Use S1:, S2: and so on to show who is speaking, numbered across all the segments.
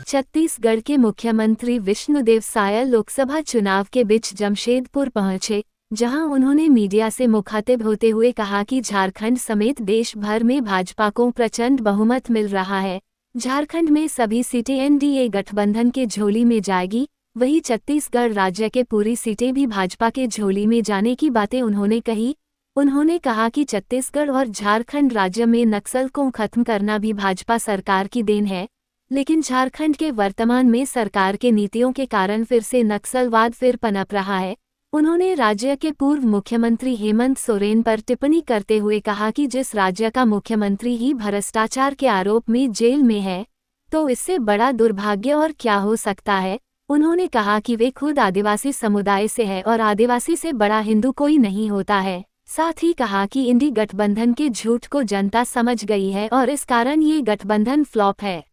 S1: छत्तीसगढ़ के मुख्यमंत्री विष्णुदेव साय लोकसभा चुनाव के बीच जमशेदपुर पहुंचे, जहां उन्होंने मीडिया से मुखातिब होते हुए कहा कि झारखंड समेत देश भर में भाजपा को प्रचंड बहुमत मिल रहा है। झारखंड में सभी सीटें एनडीए गठबंधन के झोली में जाएगी, वहीं छत्तीसगढ़ राज्य के पूरी सीटें भी भाजपा के झोली में जाने की बातें उन्होंने कही। उन्होंने कहा कि छत्तीसगढ़ और झारखंड राज्य में नक्सल को खत्म करना भी भाजपा सरकार की देन है, लेकिन झारखंड के वर्तमान में सरकार के नीतियों के कारण फिर से नक्सलवाद फिर पनप रहा है। उन्होंने राज्य के पूर्व मुख्यमंत्री हेमंत सोरेन पर टिप्पणी करते हुए कहा कि जिस राज्य का मुख्यमंत्री ही भ्रष्टाचार के आरोप में जेल में है, तो इससे बड़ा दुर्भाग्य और क्या हो सकता है। उन्होंने कहा कि वे खुद आदिवासी समुदाय से है और आदिवासी से बड़ा हिंदू कोई नहीं होता है। साथ ही कहा कि इंडी गठबंधन के झूठ को जनता समझ गई है और इस कारण ये गठबंधन फ्लॉप है।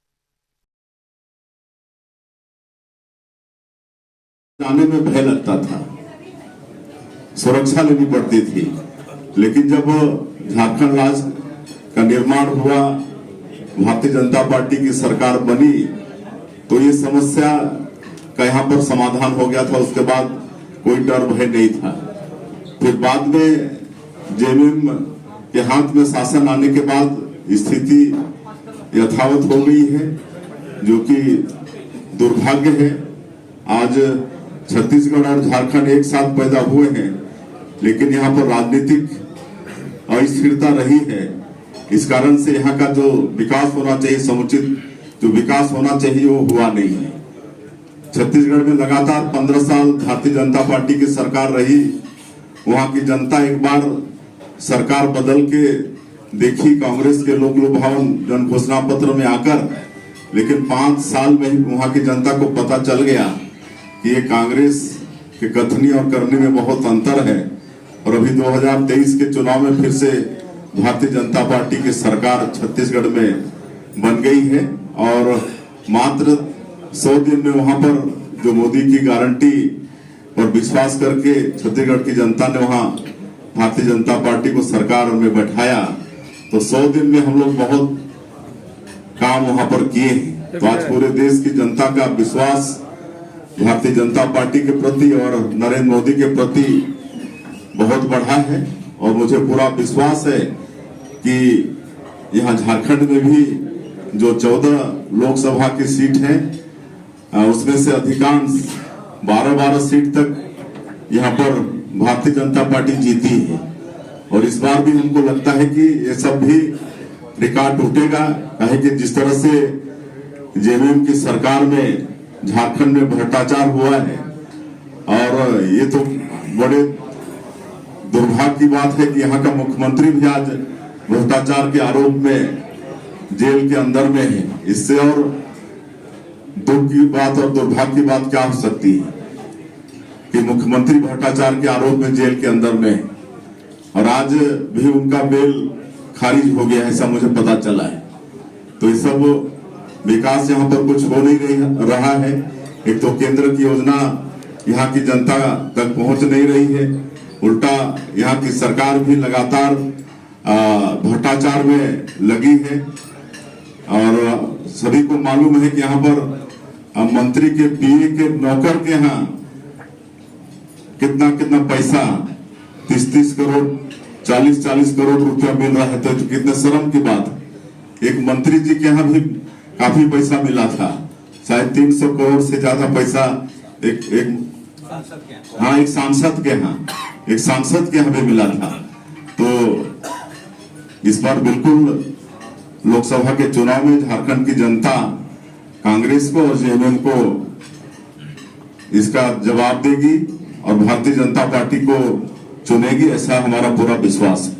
S2: जाने में भय लगता था, सुरक्षा लेनी पड़ती थी, लेकिन जब झारखंड राज्य का निर्माण हुआ, भारतीय जनता पार्टी की सरकार बनी, तो ये समस्या का यहाँ पर समाधान हो गया था। उसके बाद कोई डर भय नहीं था। फिर बाद में जेएमएम के हाथ में शासन आने के बाद स्थिति यथावत हो गई है, जो कि दुर्भाग्य है। आज छत्तीसगढ़ और झारखंड एक साथ पैदा हुए हैं, लेकिन यहाँ पर राजनीतिक अस्थिरता रही है। इस कारण से यहाँ का जो विकास होना चाहिए, समुचित जो विकास होना चाहिए, वो हुआ नहीं है। छत्तीसगढ़ में लगातार 15 साल भारतीय जनता पार्टी की सरकार रही। वहाँ की जनता एक बार सरकार बदल के देखी कांग्रेस के लोक लुभावन जन घोषणा पत्र में आकर, लेकिन 5 साल में वहाँ की जनता को पता चल गया कि ये कांग्रेस के कथनी और करने में बहुत अंतर है। और अभी 2023 के चुनाव में फिर से भारतीय जनता पार्टी की सरकार छत्तीसगढ़ में बन गई है और मात्र 100 दिन में वहां पर जो मोदी की गारंटी पर विश्वास करके छत्तीसगढ़ की जनता ने वहां भारतीय जनता पार्टी को सरकार में बैठाया, तो 100 दिन में हम लोग बहुत काम वहां पर किए हैं। तो आज पूरे देश की जनता का विश्वास भारतीय जनता पार्टी के प्रति और नरेंद्र मोदी के प्रति बहुत बढ़ा है और मुझे पूरा विश्वास है कि यहाँ झारखंड में भी जो 14 लोकसभा की सीट है, उसमें से अधिकांश 12 सीट तक यहाँ पर भारतीय जनता पार्टी जीती है। और इस बार भी हमको लगता है कि ये सब भी रिकॉर्ड टूटेगा, कहे कि जिस तरह से जेएमएम की सरकार में झारखंड में भ्रष्टाचार हुआ है, और ये तो बड़े दुर्भाग्य की बात है कि यहाँ का मुख्यमंत्री भी आज भ्रष्टाचार के आरोप में जेल के अंदर में है। इससे और दुख की बात और दुर्भाग्य की बात क्या हो सकती है कि मुख्यमंत्री भ्रष्टाचार के आरोप में जेल के अंदर में है और आज भी उनका बेल खारिज हो गया, ऐसा मुझे पता चला है। तो ये सब विकास यहाँ पर कुछ हो नहीं रहा है। एक तो केंद्र की योजना यहाँ की जनता तक पहुंच नहीं रही है, उल्टा यहाँ की सरकार भी लगातार भ्रष्टाचार में लगी है। और सभी को मालूम है कि यहाँ पर मंत्री के पीए के नौकर के यहाँ कितना कितना पैसा 30 करोड़ 40 करोड़ रुपया मिल रहा है, तो कितने शर्म की बात। एक मंत्री जी के यहाँ भी काफी पैसा मिला था, शायद 300 करोड़ से ज्यादा पैसा एक सांसद के यहाँ भी मिला था। तो इस बार बिल्कुल लोकसभा के चुनाव में झारखंड की जनता कांग्रेस को और जेएमएम को इसका जवाब देगी और भारतीय जनता पार्टी को चुनेगी, ऐसा हमारा पूरा विश्वास है।